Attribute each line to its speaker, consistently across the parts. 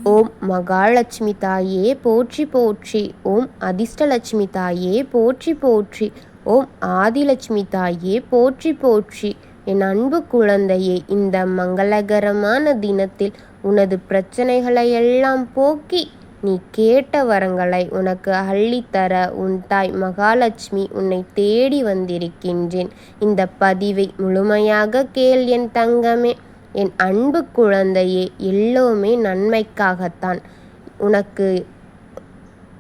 Speaker 1: ஓம் மகாலட்சுமி தாயே போற்றி போற்றி. ஓம் அதிர்ஷ்டலட்சுமி தாயே போற்றி போற்றி. ஓம் ஆதிலட்சுமி தாயே போற்றி போற்றி. என் அன்பு குழந்தையே, இந்த மங்களகரமான தினத்தில் உனது பிரச்சனைகளையெல்லாம் போக்கி நீ கேட்ட வரங்களை உனக்கு அள்ளித்தர உன் தாய் மகாலட்சுமி உன்னை தேடி வந்திருக்கின்றேன். இந்த பதிவை முழுமையாக கேள் என் தங்கமே. என் அன்பு குழந்தையே, எல்லோருமே நன்மைக்காகத்தான்.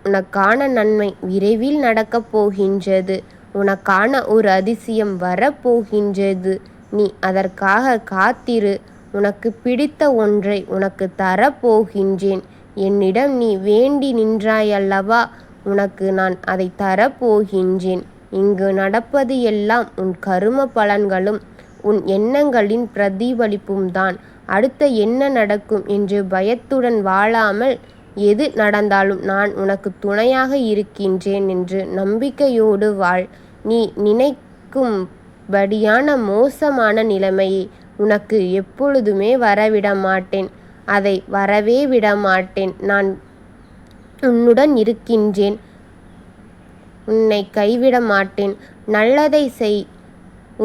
Speaker 1: உனக்கான நன்மை விரைவில் நடக்கப் போகின்றது. உனக்கான ஒரு அதிசயம் வரப்போகின்றது. நீ அதற்காக காத்திரு. உனக்கு பிடித்த ஒன்றை உனக்கு தரப்போகின்றேன். என்னிடம் நீ வேண்டி நின்றாயல்லவா, உனக்கு நான் அதை தரப்போகின்றேன். இங்கு நடப்பது எல்லாம் உன் கரும பலன்களும் உன் எண்ணங்களின் பிரதிபலிப்பும் தான். அடுத்த என்ன நடக்கும் என்று பயத்துடன் வாழாமல், எது நடந்தாலும் நான் உனக்கு துணையாக இருக்கின்றேன் என்று நம்பிக்கையோடு வாழ். நீ நினைக்கும்படியான மோசமான நிலைமையை உனக்கு எப்பொழுதுமே வரவிட மாட்டேன். அதை வரவே விட மாட்டேன். நான் உன்னுடன் இருக்கின்றேன். உன்னை கைவிட மாட்டேன். நல்லதை செய்.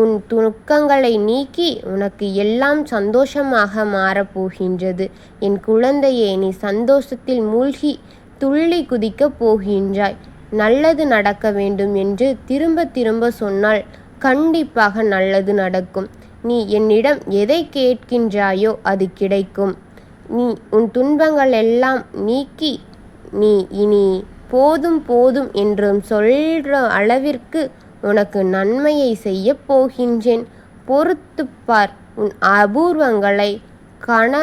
Speaker 1: உன் துக்கங்களை நீக்கி உனக்கு எல்லாம் சந்தோஷமாக மாறப்போகின்றது. என் குழந்தையே, நீ சந்தோஷத்தில் மூழ்கி துள்ளி குதிக்கப் போகின்றாய். நல்லது நடக்க வேண்டும் என்று திரும்ப திரும்ப சொன்னால் கண்டிப்பாக நல்லது நடக்கும். நீ என்னிடம் எதை கேட்கின்றாயோ அது கிடைக்கும். நீ உன் துன்பங்கள் எல்லாம் நீக்கி நீ இனி போதும் போதும் என்றும் சொல்கிற அளவிற்கு உனக்கு நன்மையை செய்ய போகின்றேன். பொறுத்துப்பார். உன் அபூர்வங்களை கன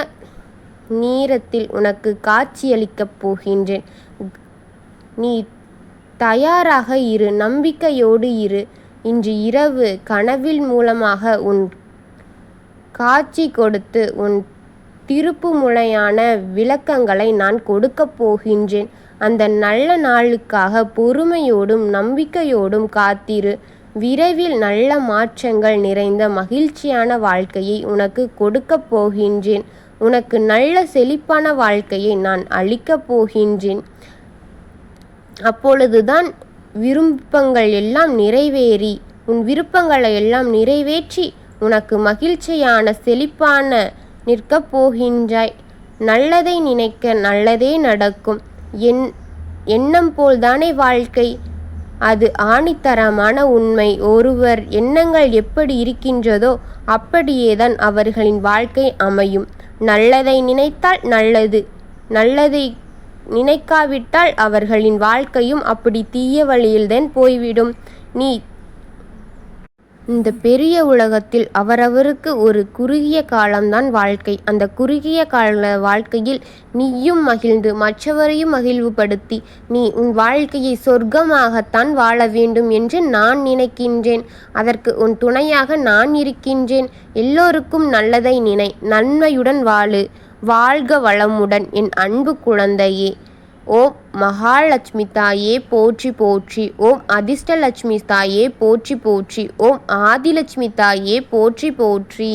Speaker 1: நேரத்தில் உனக்கு காட்சியளிக்கப் போகின்றேன். நீ தயாராக இரு. நம்பிக்கையோடு இரு. இன்று இரவு கனவில் மூலமாக உன் காட்சி கொடுத்து உன் திருப்புமுனையான விளக்கங்களை நான் கொடுக்கப் போகின்றேன். அந்த நல்ல நாளுக்காக பொறுமையோடும் நம்பிக்கையோடும் காத்திரு. விரைவில் நல்ல மாற்றங்கள் நிறைந்த மகிழ்ச்சியான வாழ்க்கையை உனக்கு கொடுக்கப் போகின்றேன். உனக்கு நல்ல செழிப்பான வாழ்க்கையை நான் அளிக்கப் போகின்றேன். அப்பொழுதுதான் விருப்பங்கள் எல்லாம் நிறைவேறி உன் விருப்பங்களை எல்லாம் நிறைவேற்றி உனக்கு மகிழ்ச்சியான செழிப்பான நிற்கப் போகின்றாய். நல்லதை நினைக்க நல்லதே நடக்கும். எண்ணம் போல்தானே வாழ்க்கை. அது ஆணித்தரமான உண்மை. ஒருவர் எண்ணங்கள் எப்படி இருக்கின்றதோ அப்படியேதான் அவர்களின் வாழ்க்கை அமையும். நல்லதை நினைத்தால் நல்லது, நல்லதை நினைக்காவிட்டால் அவர்களின் வாழ்க்கையும் அப்படி தீய வழியில்தான் போய்விடும். நீ இந்த பெரிய உலகத்தில் அவரவருக்கு ஒரு குறுகிய காலம்தான் வாழ்க்கை. அந்த குறுகிய கால வாழ்க்கையில் நீயும் மகிழ்ந்து மற்றவரையும் மகிழ்வுபடுத்தி நீ உன் வாழ்க்கையை சொர்க்கமாகத்தான் வாழ வேண்டும் என்று நான் நினைக்கின்றேன். அதற்கு உன் துணையாக நான் இருக்கின்றேன். எல்லோருக்கும் நல்லதை நினை. நன்மையுடன் வாழு. வாழ்க வளமுடன் என் அன்பு குழந்தையே. ஓம் மகாலட்சுமி தாயே போற்றி போற்றி. ஓம் அதிர்ஷ்டலட்சுமி தாயே போற்றி போற்றி. ஓம் ஆதிலட்சுமி தாயே போற்றி போற்றி.